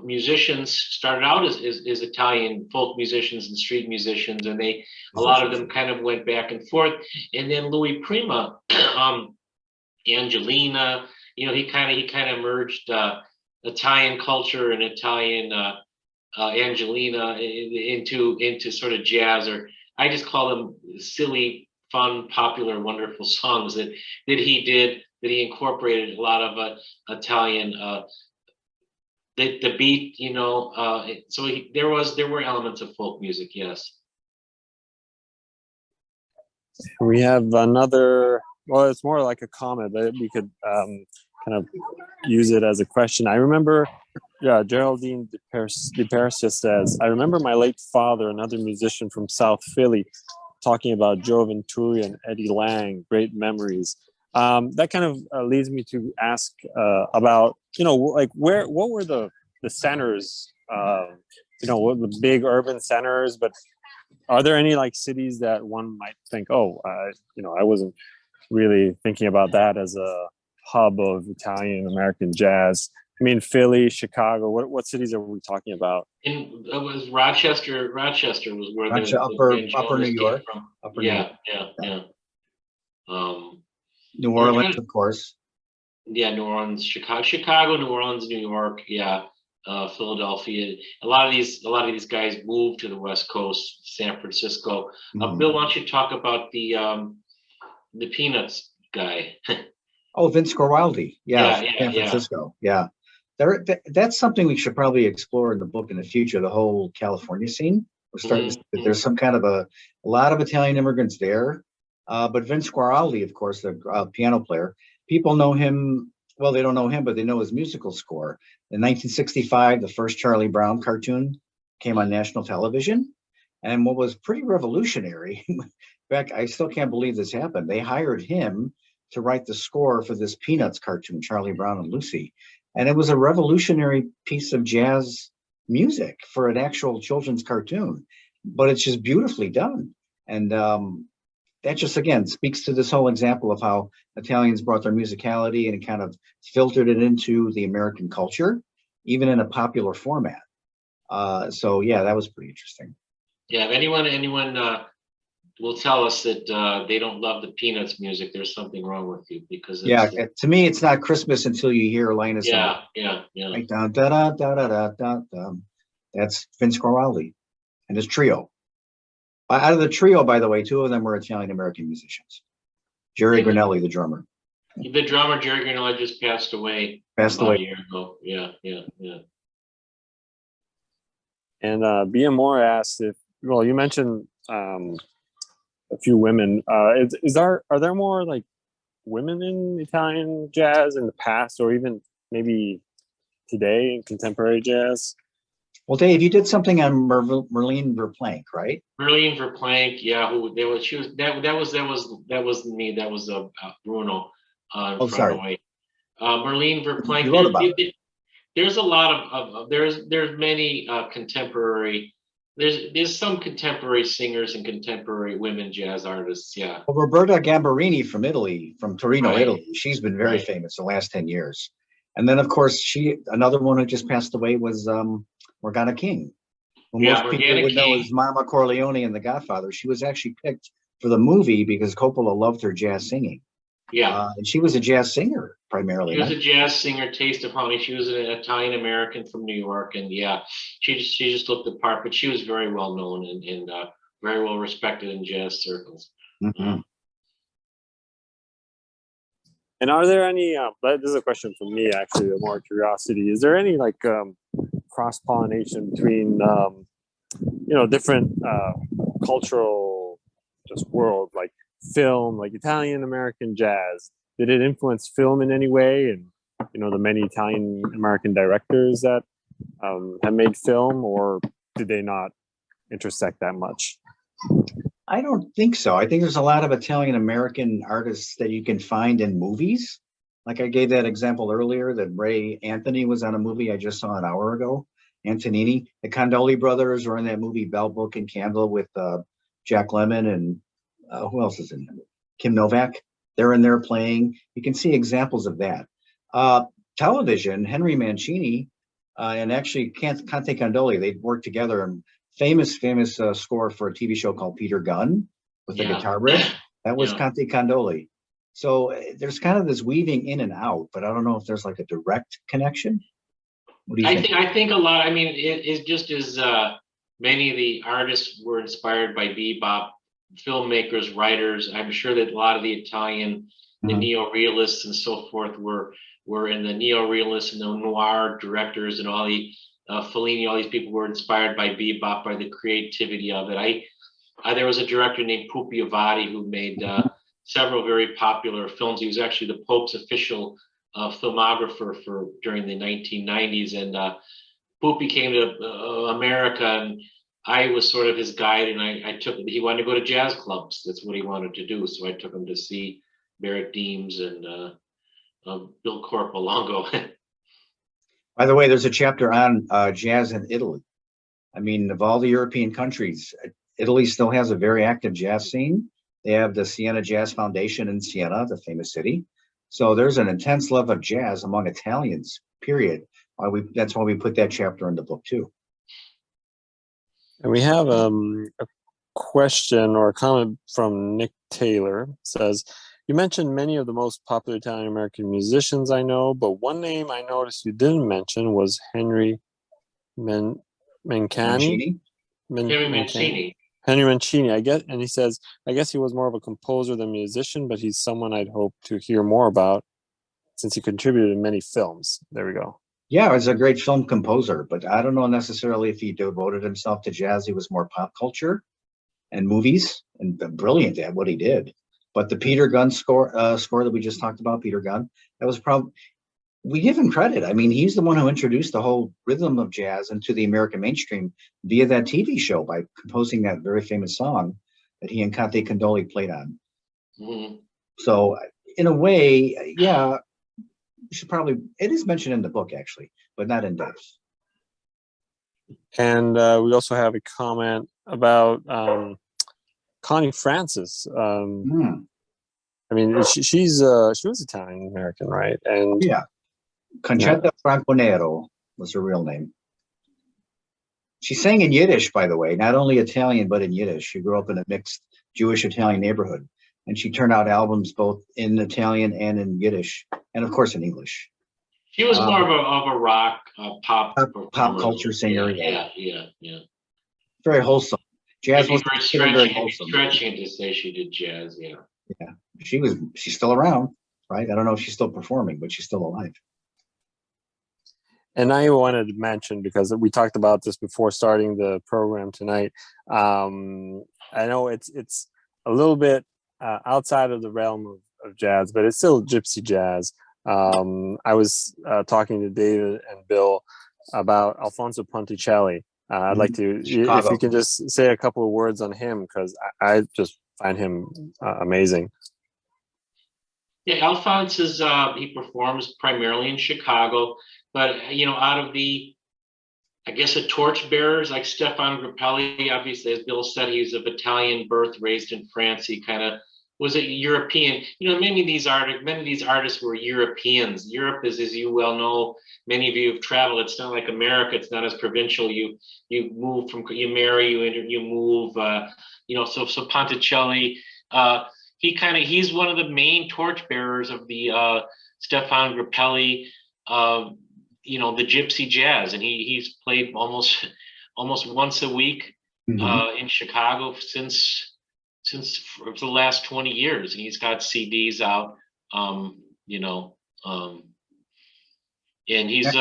musicians started out as Italian folk musicians and street musicians, and a lot of them kind of went back and forth. And then Louis Prima, Angelina, he kind of merged Italian culture and Italian Angelina into sort of jazz, or I just call them silly, fun, popular, wonderful songs that he did, that he incorporated a lot of Italian the beat, so there were elements of folk music, yes. We have another, well, it's more like a comment, but we could kind of use it as a question. I remember, Geraldine DePersia says, I remember my late father, another musician from South Philly, talking about Joe Venturi and Eddie Lang, great memories. That kind of leads me to ask about, what were the centers, what the big urban centers, but are there any like cities that one might think, I wasn't really thinking about that as a hub of Italian American jazz? I mean, Philly, Chicago, what cities are we talking about? It was Rochester. Rochester was where the upper New York. Upper New York. New Orleans, of course. Yeah, New Orleans, Chicago, New Orleans, New York. Yeah, Philadelphia. A lot of these guys moved to the West Coast, San Francisco. Bill, why don't you talk about the Peanuts guy? Vince Guaraldi. San Francisco. Yeah. That's something we should probably explore in the book in the future, the whole California scene. We're starting to see that there's some kind of a lot of Italian immigrants there. But Vince Guaraldi, of course, the piano player, people know him well, they don't know him, but they know his musical score. In 1965, the first Charlie Brown cartoon came on national television. And what was pretty revolutionary, back, I still can't believe this happened. They hired him to write the score for this Peanuts cartoon, Charlie Brown and Lucy. And it was a revolutionary piece of jazz music for an actual children's cartoon, but it's just beautifully done. And that just, again, speaks to this whole example of how Italians brought their musicality and kind of filtered it into the American culture, even in a popular format. So yeah, that was pretty interesting. Yeah, if anyone will tell us that they don't love the Peanuts music, there's something wrong with you, because to me, it's not Christmas until you hear Linus. Yeah. Like, da, da, da, da, da, da, da. That's Vince Guaraldi and his trio. Out of the trio, by the way, two of them were Italian American musicians. Jerry Granelli, the drummer. The drummer Jerry Granelli just passed away. A year ago. Yeah. And BM Moore asked if, well, you mentioned a few women. Are there more like women in Italian jazz in the past, or even maybe today in contemporary jazz? Well, Dave, you did something on Merlene Verplank, right? Merlene Verplank, yeah. That was me. That was Bruno. Sorry. Merlene Verplank. You wrote about it. There's a lot of there's many contemporary. There's some contemporary singers and contemporary women jazz artists. Yeah. Well, Roberta Gambarini from Italy, from Torino, Right. Italy. She's been very famous the last 10 years. And then, of course, another one who just passed away was Morgana King, who most people would know as Mama Corleone in The Godfather. She was actually picked for the movie because Coppola loved her jazz singing. Yeah. And she was a jazz singer primarily. She was a jazz singer, Taste of Honey. She was an Italian American from New York, and yeah, she just looked the part, but she was very well known and very well respected in jazz circles. Mm-hmm. And are there any? This is a question for me, actually, more curiosity. Is there any like cross pollination between different cultural just world, like film, like Italian American jazz? Did it influence film in any way? And the many Italian American directors that have made film, or did they not intersect that much? I don't think so. I think there's a lot of Italian American artists that you can find in movies. Like I gave that example earlier that Ray Anthony was on a movie I just saw an hour ago. Antonini. The Condoli brothers were in that movie Bell, Book and Candle with Jack Lemmon and who else is in there? Kim Novak. They're in there playing. You can see examples of that. Television, Henry Mancini and actually Conte Condoli, they worked together and famous score for a TV show called Peter Gunn with the guitar riff. That was Conte Condoli. So there's kind of this weaving in and out, but I don't know if there's like a direct connection. What do you think? I think a lot. I mean, it's just as many of the artists were inspired by bebop, filmmakers, writers. I'm sure that a lot of the Italian, the neo-realists and so forth were in the neo-realists and the noir directors and all the Fellini, all these people were inspired by bebop, by the creativity of it. There was a director named Pupi Avati who made several very popular films. He was actually the Pope's official filmographer during the 1990s, and Pupi came to America, and I was sort of his guide, and he wanted to go to jazz clubs. That's what he wanted to do, so I took him to see Barrett Deems and Bill Corpolongo. By the way, there's a chapter on jazz in Italy. I mean, of all the European countries, Italy still has a very active jazz scene. They have the Siena Jazz Foundation in Siena, the famous city. So there's an intense love of jazz among Italians, period. That's why we put that chapter in the book too. And we have a question or a comment from Nick Taylor. It says, you mentioned many of the most popular Italian American musicians I know, but one name I noticed you didn't mention was Henry Mancini. Henry Mancini. Henry Mancini, I guess, and he says, I guess he was more of a composer than musician, but he's someone I'd hope to hear more about since he contributed in many films. There we go. Yeah, he's a great film composer, but I don't know necessarily if he devoted himself to jazz. He was more pop culture and movies, and brilliant at what he did. But the Peter Gunn score that we just talked about, Peter Gunn, that was probably we give him credit. I mean, he's the one who introduced the whole rhythm of jazz into the American mainstream via that TV show by composing that very famous song that he and Conte Condoli played on. Mm-hmm. So in a way, yeah, you should probably, it is mentioned in the book actually, but not in depth. And we also have a comment about Connie Francis. I mean, she was Italian American, right? And yeah, Concetta Franconero was her real name. She sang in Yiddish, by the way, not only Italian, but in Yiddish. She grew up in a mixed Jewish-Italian neighborhood, and she turned out albums both in Italian and in Yiddish, and of course in English. She was more of a rock, pop culture singer. Yeah. Very wholesome. Jazz was very stretching to say she did jazz. Yeah. She's still around, right? I don't know if she's still performing, but she's still alive. And I wanted to mention, because we talked about this before starting the program tonight. I know it's a little bit outside of the realm of jazz, but it's still gypsy jazz. I was talking to David and Bill about Alfonso Ponticelli. I'd like to, if you can just say a couple of words on him, because I just find him amazing. Yeah, Alphonse he performs primarily in Chicago, but out of the, I guess, the torchbearers like Stefan Grappelli, obviously, as Bill said, he's of Italian birth, raised in France. He kind of was a European. Many of these artists were Europeans. Europe is, as you well know, many of you have traveled. It's not like America. It's not as provincial. You move you marry, you move. So Ponticelli. He's one of the main torchbearers of the Stefan Grappelli, the gypsy jazz, and he's played almost once a week in Chicago since for the last 20 years, and he's got CDs out, and he's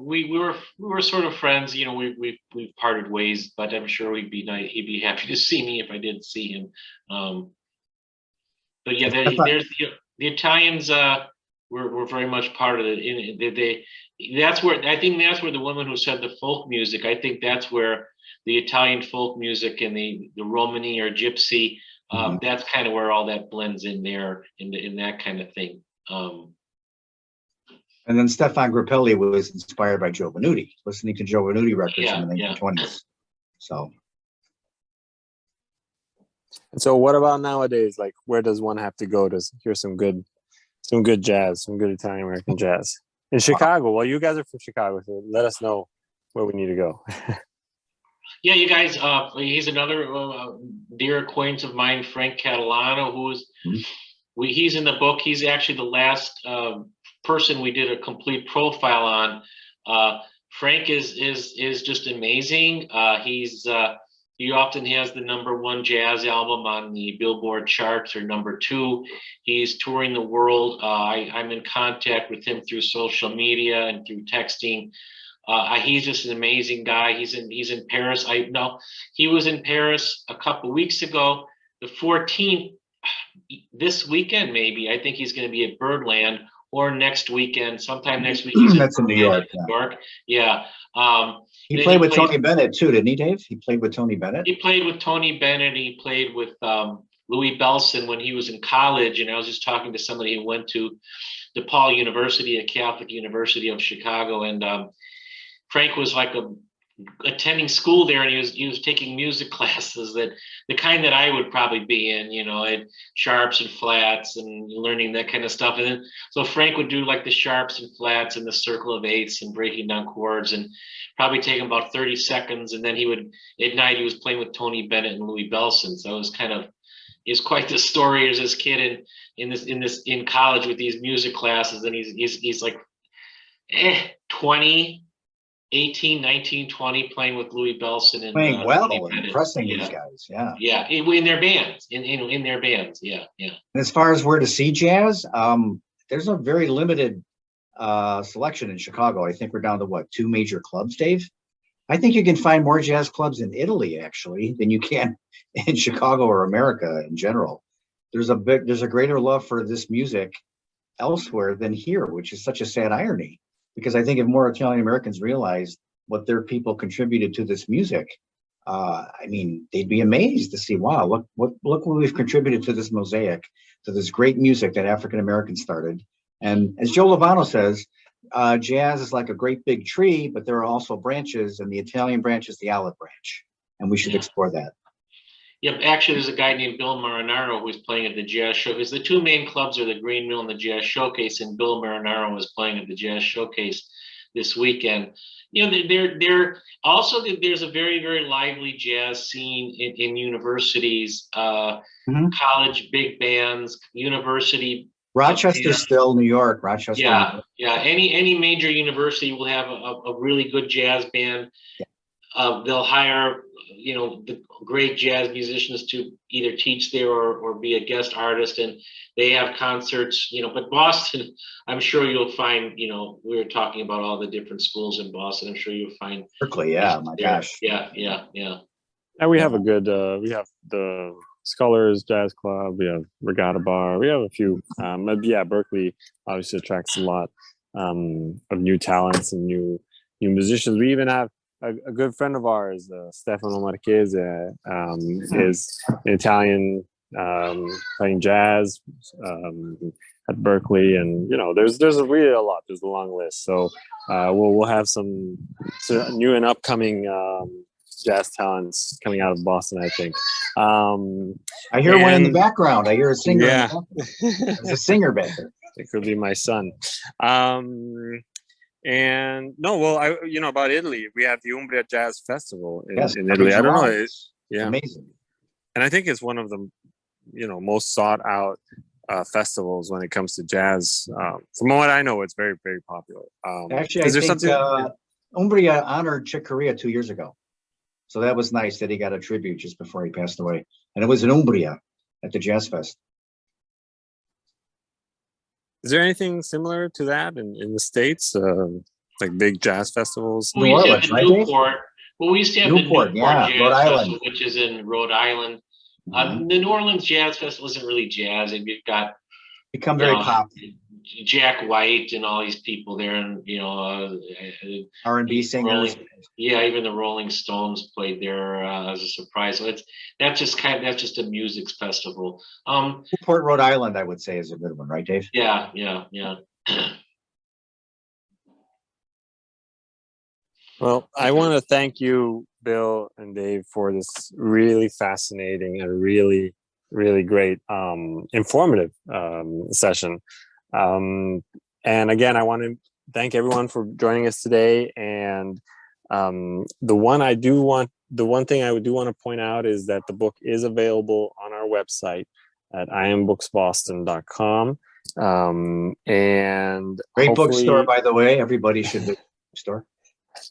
we were sort of friends, we've parted ways, but I'm sure he'd be happy to see me if I did see him. But yeah, there's the Italians. We're very much part of it. That's where the woman who said the folk music. I think that's where the Italian folk music and the Romani or Gypsy. That's kind of where all that blends in there, in that kind of thing. And then Stefan Grappelli was inspired by Joe Venuti, listening to Joe Venuti records in the 1920s. So. So what about nowadays? Like, where does one have to go to hear some good jazz, some good Italian American jazz in Chicago? Well, you guys are from Chicago, so let us know where we need to go. Yeah, you guys. He's another dear acquaintance of mine, Frank Catalano, he's in the book. He's actually the last person we did a complete profile on. Frank is just amazing. He often has the #1 jazz album on the Billboard charts, or #2. He's touring the world. I'm in contact with him through social media and through texting. He's just an amazing guy. He's in Paris. He was in Paris a couple weeks ago, the 14th, this weekend maybe. I think he's going to be at Birdland, or next weekend, sometime next week. That's in New York. Yeah. He played with Tony Bennett too, didn't he, Dave? He played with Tony Bennett. He played with Tony Bennett. He played with Louis Belson when he was in college. And I was just talking to somebody who went to DePaul University, a Catholic University of Chicago, and Frank was like attending school there, and he was taking music classes, that the kind that I would probably be in, at sharps and flats and learning that kind of stuff. And then so Frank would do like the sharps and flats and the circle of eighths and breaking down chords, and probably take him about 30 seconds. And then at night he was playing with Tony Bennett and Louis Belson. So it was quite the story as this kid in college with these music classes, and he's like 20. 18, 19, 20, playing with Louis Belson and playing well and impressing these guys. Yeah, in their bands, in their bands. Yeah. And as far as where to see jazz, there's a very limited selection in Chicago. I think we're down to 2 major clubs, Dave. I think you can find more jazz clubs in Italy actually than you can in Chicago or America in general. There's a greater love for this music elsewhere than here, which is such a sad irony. Because I think if more Italian Americans realized what their people contributed to this music, I mean, they'd be amazed to see, wow, look what we've contributed to this mosaic, to this great music that African Americans started. And as Joe Lovano says, jazz is like a great big tree, but there are also branches, and the Italian branch is the olive branch, and we should explore that. Yep, actually, there's a guy named Bill Marinaro who's playing at the Jazz Showcase. The two main clubs are the Green Mill and the Jazz Showcase, and Bill Marinaro was playing at the Jazz Showcase this weekend. You know, they're also, there's a very, very lively jazz scene in universities, college big bands, university. Rochester still, New York, Rochester. Yeah, yeah. Any major university will have a really good jazz band. They'll hire, you know, the great jazz musicians to either teach there or be a guest artist, and they have concerts, you know. But Boston, I'm sure you'll find, you know, we were talking about all the different schools in Boston. I'm sure you'll find Berkeley. Yeah, my gosh. Yeah. And we have a good, we have the Scholars Jazz Club, we have Regatta Bar, we have a few. But yeah, Berkeley obviously attracts a lot of new talents and new musicians. We even have a good friend of ours, Stefano Marchese, is an Italian playing jazz at Berkeley, and you know, there's really a lot. There's a long list. So we'll have some new and upcoming jazz talents coming out of Boston, I think. I hear one in the background. I hear a singer. Yeah, there's a singer back there. It could be my son. And no, well, you know about Italy, we have the Umbria Jazz Festival in Italy. I don't know, yeah, amazing. And I think it's one of the, you know, most sought out festivals when it comes to jazz. From what I know, it's very, very popular. Actually, I think Umbria honored Chick Corea 2 years ago, so that was nice that he got a tribute just before he passed away, and it was in Umbria at the Jazz Fest. Is there anything similar to that in the States, like big jazz festivals? We used to have the Newport. Well, we used to have the Newport yeah, Jazz Rhode Island. Festival, which is in Rhode Island. The New Orleans Jazz Festival isn't really jazz, and you've got become very pop. Jack White and all these people there, and you know, R&B singers. Yeah, even the Rolling Stones played there as a surprise. So that's just a music festival. Newport, Rhode Island, I would say, is a good one, right, Dave? Yeah. Well, I want to thank you, Bill and Dave, for this really fascinating and really, really great, informative session. And again, I want to thank everyone for joining us today. And the one thing I do want to point out is that the book is available on our website at iambooksboston.com. And great bookstore, by the way. Everybody should visit the bookstore.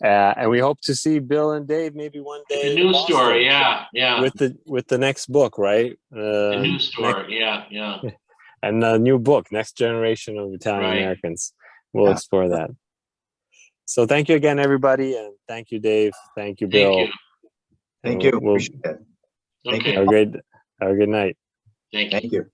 And we hope to see Bill and Dave maybe one day. The new store, yeah. With the next book, right? The new store, yeah. And the new book, Next Generation of Italian Americans. We'll explore that. So thank you again, everybody, and thank you, Dave. Thank you, Bill. Thank you. Appreciate it. Okay. Have a good night. Thank you.